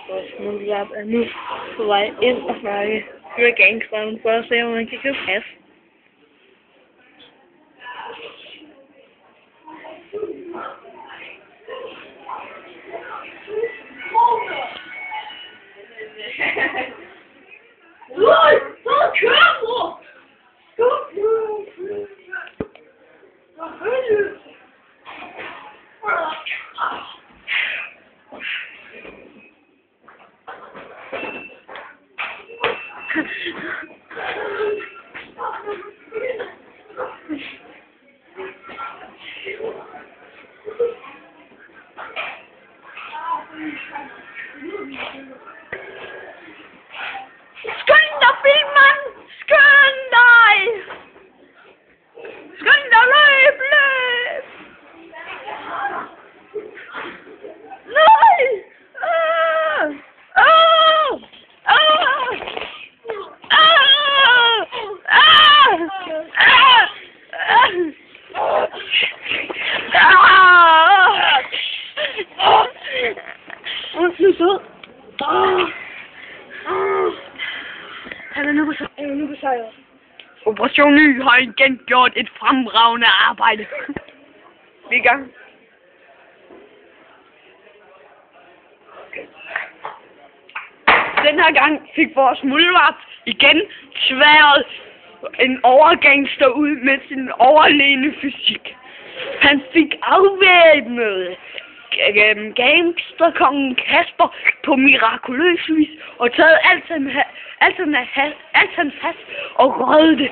Vores smuglerlap er nu på vej ind og snakke med gangsteren for at se, om man kan købe pas. Nej, så kør, bror! Skynd dig, filmmand! Skynd dig! Skynd dig, løb, løb! Nej! Han er nu besejret. Operation Ny har igen gjort et fremragende arbejde. Vi er i gang. Den her gang fik vores muldvarp igen sværet en overgangster ud med sin overlegne fysik. Han fik afvæbnet gangsterkongen Kasper på mirakuløs vis og taget alt hans has og røget det.